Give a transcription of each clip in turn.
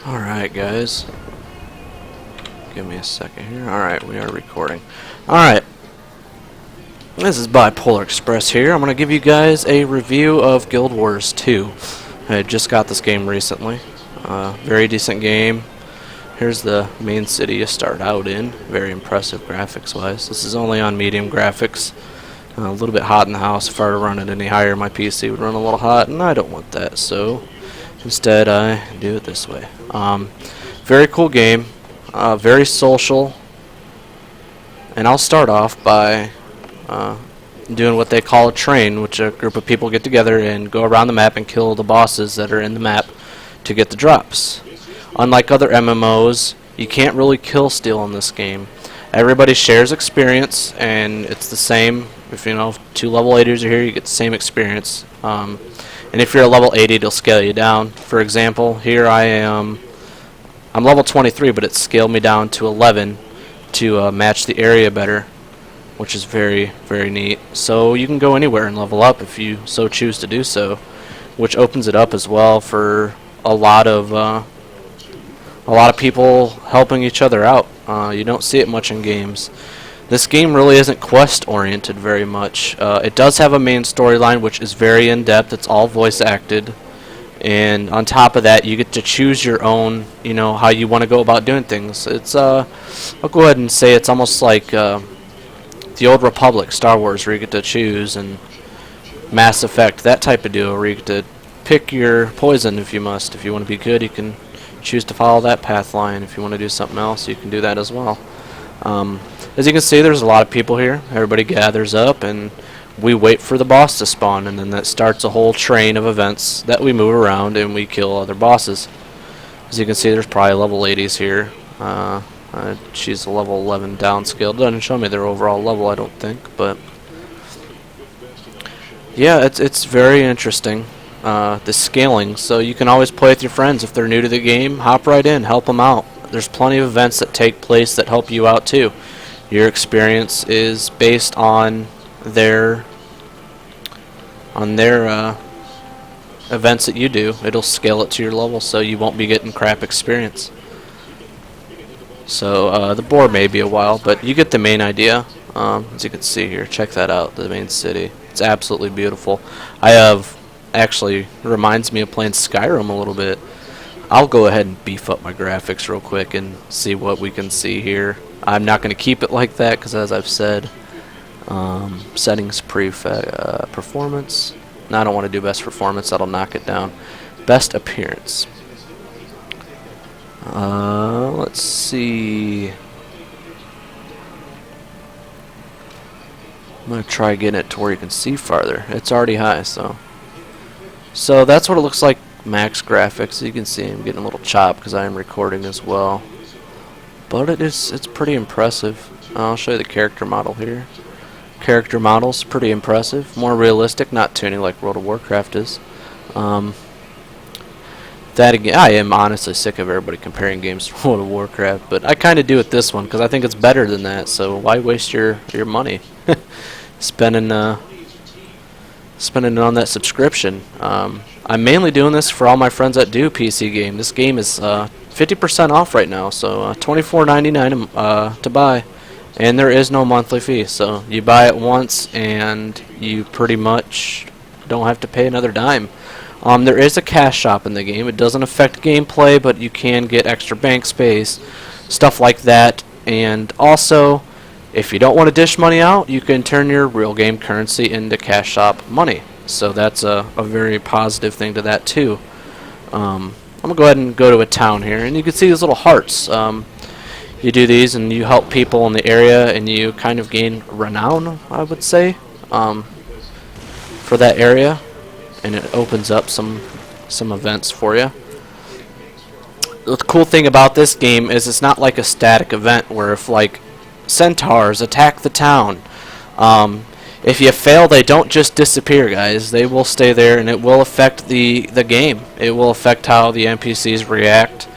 Alright, guys. Give me a second here. Alright, we are recording. Alright. This is Bipolar Express here. I'm going to give you guys a review of Guild Wars 2. I just got this game recently. Very decent game. Here's the main city you start out in. Very impressive graphics-wise. This is only on medium graphics. A little bit hot in the house. If I were to run it any higher, my PC would run a little hot, and I don't want that, so instead I do it this way. Very cool game. Very social. And I'll start off by doing what they call a train, which a group of people get together and go around the map and kill the bosses that are in the map to get the drops. Unlike other MMOs, you can't really kill steal in this game. Everybody shares experience, and it's the same. If you know 2 level 80s are here, you get the same experience. And if you're a level 80, it'll scale you down. For example, here I'm level 23, but it scaled me down to 11 to match the area better, which is very, very neat. So you can go anywhere and level up if you so choose to do so, which opens it up as well for a lot of people helping each other out. You don't see it much in games. This game really isn't quest-oriented very much. It does have a main storyline, which is very in-depth. It's all voice-acted. And on top of that, you get to choose your own, how you want to go about doing things. It's, I'll go ahead and say it's almost like the Old Republic, Star Wars, where you get to choose, and Mass Effect, that type of deal, where you get to pick your poison if you must. If you want to be good, you can choose to follow that path line. If you want to do something else, you can do that as well. As you can see, there's a lot of people here. Everybody gathers up, and we wait for the boss to spawn, and then that starts a whole train of events that we move around, and we kill other bosses. As you can see, there's probably level 80s here. She's a level 11 downscaled. Doesn't show me their overall level, I don't think, but yeah, it's very interesting. The scaling, so you can always play with your friends. If they're new to the game, hop right in, help them out. There's plenty of events that take place that help you out too. Your experience is based on their events that you do. It'll scale it to your level, so you won't be getting crap experience. So the board may be a while, but you get the main idea. As you can see here, check that out, the main city. It's absolutely beautiful. Actually reminds me of playing Skyrim a little bit. I'll go ahead and beef up my graphics real quick and see what we can see here. I'm not going to keep it like that because, as I've said, settings performance. No, I don't want to do best performance. That'll knock it down. Best appearance. Let's see. I'm going to try getting it to where you can see farther. It's already high, so that's what it looks like, max graphics. You can see I'm getting a little chopped because I am recording as well. But it's pretty impressive. I'll show you the character model here. Character model's pretty impressive. More realistic, not tuning like World of Warcraft is. That again, I am honestly sick of everybody comparing games to World of Warcraft, but I kind of do with this one because I think it's better than that, so why waste your money spending it on that subscription. I'm mainly doing this for all my friends that do PC game. This game is 50% off right now, so $24.99 to buy, and there is no monthly fee. So you buy it once, and you pretty much don't have to pay another dime. There is a cash shop in the game. It doesn't affect gameplay, but you can get extra bank space, stuff like that, and also, if you don't want to dish money out, you can turn your real game currency into cash shop money. So that's a very positive thing to that too. I'm going to go ahead and go to a town here, and you can see these little hearts. You do these and you help people in the area, and you kind of gain renown, I would say, for that area, and it opens up some events for you. The cool thing about this game is it's not like a static event where if like centaurs attack the town, if you fail, they don't just disappear, guys. They will stay there, and it will affect the game. It will affect how the NPCs react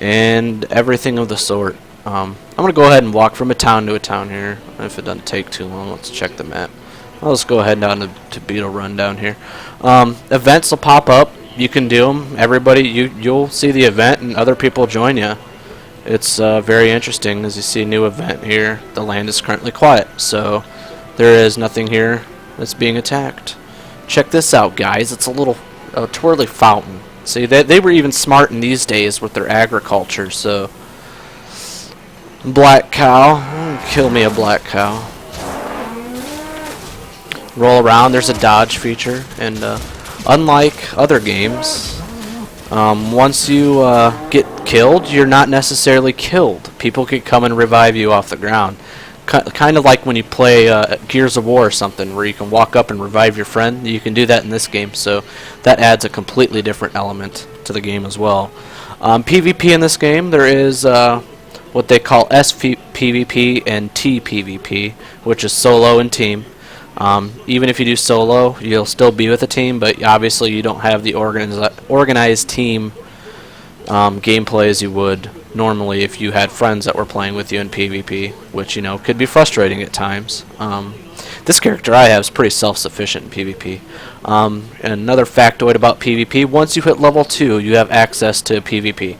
and everything of the sort. I'm going to go ahead and walk from a town to a town here. If it doesn't take too long, let's check the map. I'll just go ahead down to Beetle Run down here. Events will pop up. you can do them. Everybody, you'll see the event and other people join you. It's very interesting. As you see, new event here. The land is currently quiet, so there is nothing here that's being attacked. Check this out, guys. It's a twirly fountain. See, they were even smart in these days with their agriculture. So, black cow. Kill me a black cow. Roll around. There's a dodge feature, and unlike other games, once you get killed, you're not necessarily killed. People can come and revive you off the ground. Kind of like when you play Gears of War or something, where you can walk up and revive your friend. You can do that in this game, so that adds a completely different element to the game as well. PvP in this game, there is what they call SPvP and TPvP, which is solo and team. Even if you do solo, you'll still be with a team, but obviously you don't have the organized team gameplay as you would normally if you had friends that were playing with you in PvP, which, you know, could be frustrating at times. This character I have is pretty self-sufficient in PvP. And another factoid about PvP, once you hit level 2, you have access to PvP.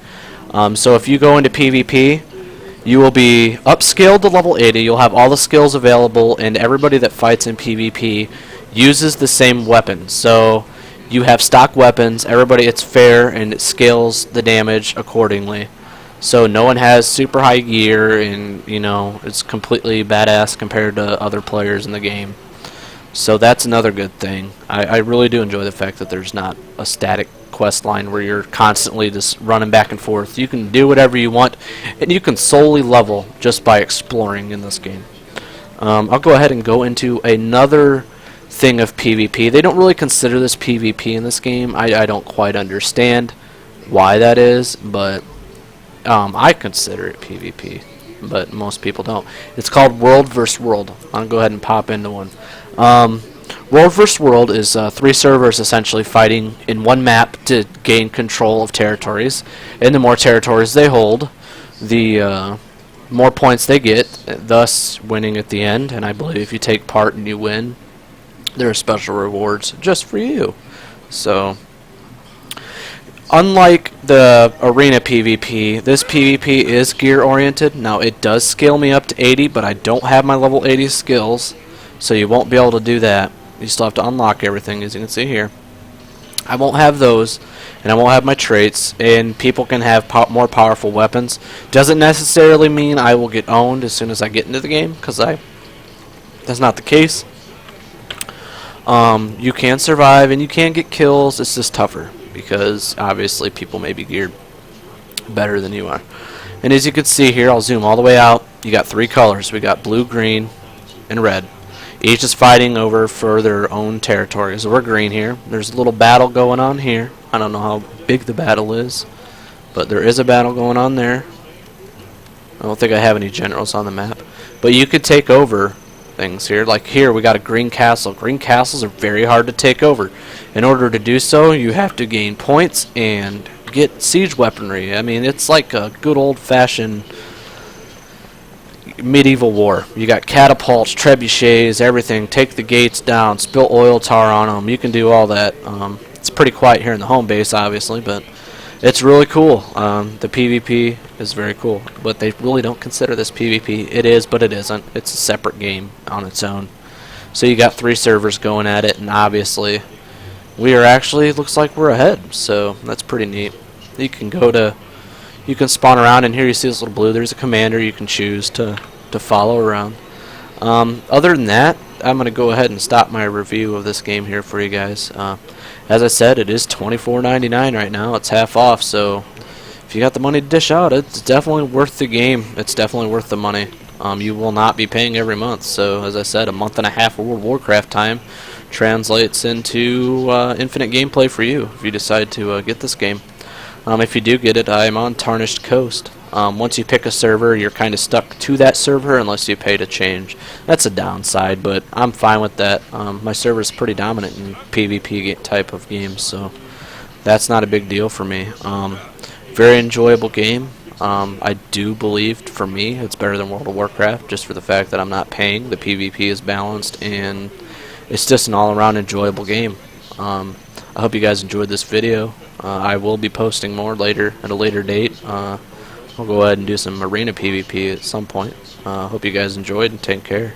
So if you go into PvP, you will be upscaled to level 80, you'll have all the skills available, and everybody that fights in PvP uses the same weapons. So you have stock weapons, everybody, it's fair, and it scales the damage accordingly. So no one has super high gear, and, you know, it's completely badass compared to other players in the game. So that's another good thing. I really do enjoy the fact that there's not a static quest line where you're constantly just running back and forth. You can do whatever you want, and you can solely level just by exploring in this game. I'll go ahead and go into another thing of PvP. They don't really consider this PvP in this game. I don't quite understand why that is, but I consider it PvP, but most people don't. It's called World vs. World. I'll go ahead and pop into one. World vs. World is 3 servers essentially fighting in one map to gain control of territories. And the more territories they hold, the more points they get, thus winning at the end. And I believe if you take part and you win, there are special rewards just for you. So, unlike the arena PvP, this PvP is gear oriented. Now it does scale me up to 80, but I don't have my level 80 skills, so you won't be able to do that. You still have to unlock everything, as you can see here. I won't have those, and I won't have my traits, and people can have more powerful weapons. Doesn't necessarily mean I will get owned as soon as I get into the game, because that's not the case. You can survive, and you can get kills. It's just tougher, because obviously people may be geared better than you are. And as you can see here, I'll zoom all the way out. You got 3 colors. We got blue, green, and red. Each is fighting over for their own territory. So we're green here. There's a little battle going on here. I don't know how big the battle is, but there is a battle going on there. I don't think I have any generals on the map, but you could take over things here. Like here, we got a green castle. Green castles are very hard to take over. In order to do so, you have to gain points and get siege weaponry. I mean, it's like a good old-fashioned medieval war. You got catapults, trebuchets, everything. Take the gates down, spill oil tar on them. You can do all that. It's pretty quiet here in the home base, obviously, but it's really cool. The PvP is very cool, but they really don't consider this PvP. It is, but it isn't. It's a separate game on its own. So you got 3 servers going at it, and obviously we are actually, looks like we're ahead, so that's pretty neat. You can spawn around, and here you see this little blue. There's a commander you can choose to follow around. Other than that, I'm going to go ahead and stop my review of this game here for you guys. As I said, it is $24.99 right now. It's half off, so if you got the money to dish out, it's definitely worth the game. It's definitely worth the money. You will not be paying every month. So, as I said, a month and a half of World of Warcraft time translates into infinite gameplay for you if you decide to get this game. If you do get it, I'm on Tarnished Coast. Once you pick a server, you're kind of stuck to that server unless you pay to change. That's a downside, but I'm fine with that. My server is pretty dominant in PvP type of games, so that's not a big deal for me. Very enjoyable game. I do believe, for me, it's better than World of Warcraft, just for the fact that I'm not paying. The PvP is balanced, and it's just an all-around enjoyable game. I hope you guys enjoyed this video. I will be posting more later at a later date. We'll go ahead and do some arena PvP at some point. Hope you guys enjoyed and take care.